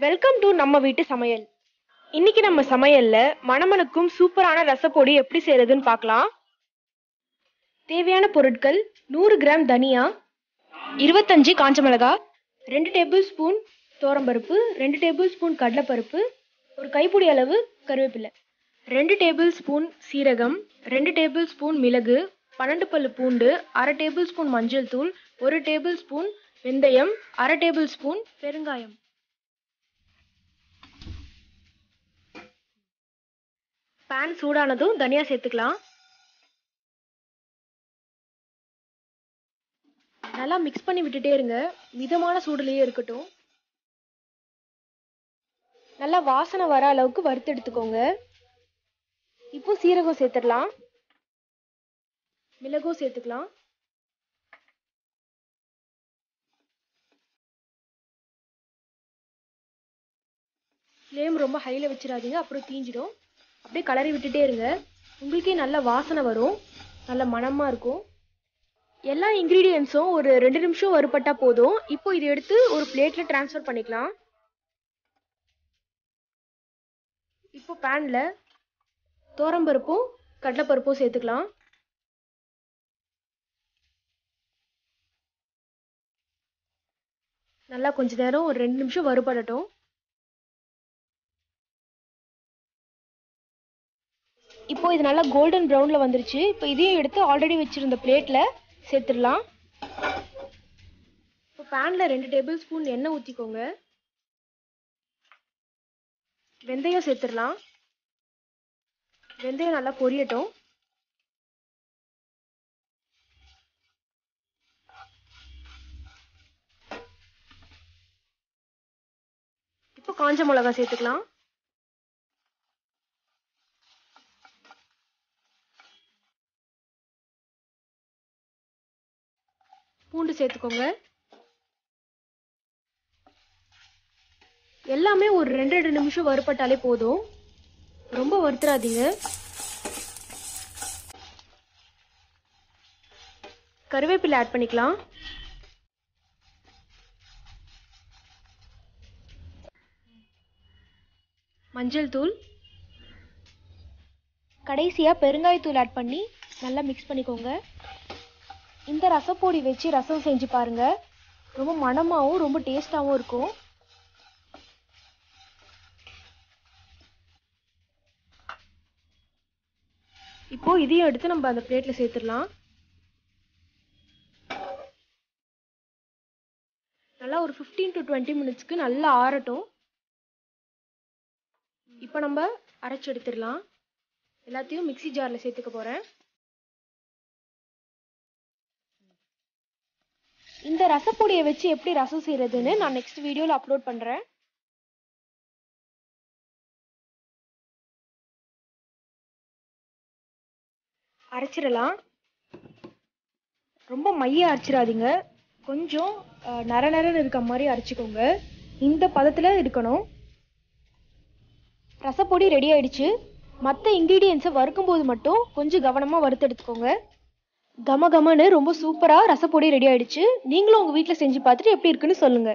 Welcome to நம்ம வீட்டு சமையல். இன்னைக்கு நம்ம சமையல்ல மணமணக்கும் சூப்பரான ரசப்பொடி எப்படி செய்யறதுன்னு பார்க்கலாம். தேவையான பொருட்கள்: 100 கிராம் தனியா, 25 காஞ்ச மிளகாய், 2 டேபிள் ஸ்பூன் தோரம்பருப்பு, 2 டேபிள் ஸ்பூன் கடலைப்பருப்பு, ஒரு கைப்பிடி அளவு கருவேப்பிலை, 2 டேபிள் ஸ்பூன் சீரகம், 2 டேபிள் ஸ்பூன் மிளகு, 12 பல்லு பூண்டு, 1/2 டேபிள் ஸ்பூன் மஞ்சள் தூள், 1 டேபிள் ஸ்பூன் வெந்தயம், 1/2 டேபிள் ஸ்பூன் பெருங்காயம். பேன் சூடானதும் தனியா சேர்த்துக்கலாம். நல்லா மிக்ஸ் பண்ணி விட்டுட்டே இருங்க. மிதமான சூடுலயே இருக்கட்டும். நல்லா வாசனை வர அளவுக்கு வறுத்து எடுத்துக்கோங்க. இப்போ சீரகம் சேர்த்துடலாம், மிளகும் சேர்த்துக்கலாம். ஃப்ளேம் ரொம்ப ஹைல வச்சிடாதீங்க, அப்புறம் தீஞ்சிடும். அப்படியே கலரி விட்டுட்டே இருங்க. உங்களுக்கே நல்ல வாசனை வரும், நல்ல மணமா இருக்கும். எல்லா இன்கிரீடியன்ஸும் ஒரு 2 நிமிஷம் வறுபட்டா போதும். இப்போ இதை எடுத்து ஒரு பிளேட்ல டிரான்ஸ்ஃபர் பண்ணிக்கலாம். இப்போ பேன்ல தோரம்பருப்பும் கடலைப்பருப்பும் சேர்த்துக்கலாம். நல்லா கொஞ்ச நேரம் ஒரு 2 நிமிஷம் வறுபடட்டும். இப்போ இது நல்லா கோல்டன் ப்ரௌன்ல வந்துருச்சு. இப்போ இதையும் எடுத்து ஆல்ரெடி வச்சிருந்த பிளேட்ல சேர்த்துடலாம். இப்போ பேன்ல 2 டேபிள் ஸ்பூன் எண்ணெய் ஊற்றிக்கோங்க. வெந்தயம் சேர்த்துடலாம். வெந்தயம் நல்லா பொரியட்டும். இப்போ காஞ்ச மிளகாய் சேர்த்துக்கலாம். பூண்டு சேர்த்துக்கோங்க. எல்லாமே ஒரு 2 நிமிஷம் வறுபட்டாலே போதும், ரொம்ப வறுத்துறாதீங்க. கருவேப்பிலை ஆட் பண்ணிக்கலாம். மஞ்சள் தூள், கடைசியா பெருங்காயத்தூள் ஆட் பண்ணி நல்லா மிக்ஸ் பண்ணிக்கோங்க. இந்த ரசப்பொடி வச்சு ரசம் செஞ்சு பாருங்க, ரொம்ப மணமாகவும் ரொம்ப டேஸ்டாகவும் இருக்கும். இப்போ இதையும் எடுத்து நம்ம அந்த பிளேட்ல சேர்த்துடலாம். நல்லா ஒரு 15 to 20 மினிட்ஸ்க்கு நல்லா ஆறட்டும். இப்போ நம்ம அரைச்சு எடுத்துடலாம். எல்லாத்தையும் மிக்ஸி ஜார்ல சேர்த்துக்க போறேன். இந்த ரசப்பொடியை வச்சு எப்படி ரசம் செய்யறதுன்னு நான் நெக்ஸ்ட் வீடியோல அப்லோட் பண்றேன். அரைச்சிடலாம். ரொம்ப மைய அரைச்சிடாதீங்க, கொஞ்சம் நர நரன்னு இருக்க மாதிரி அரைச்சிக்கோங்க. இந்த பதத்துல இருக்கணும். ரசப்பொடி ரெடி ஆயிடுச்சு. மற்ற இன்கிரீடியன்ஸை வறுக்கும் போது மட்டும் கொஞ்சம் கவனமா வறுத்து எடுத்துக்கோங்க. கம கமன்னு ரொம்ப சூப்பரா ரசப்பொடி ரெடி ஆயிடுச்சு. நீங்களும் உங்க வீட்டில் செஞ்சு பார்த்துட்டு எப்படி இருக்குன்னு சொல்லுங்க.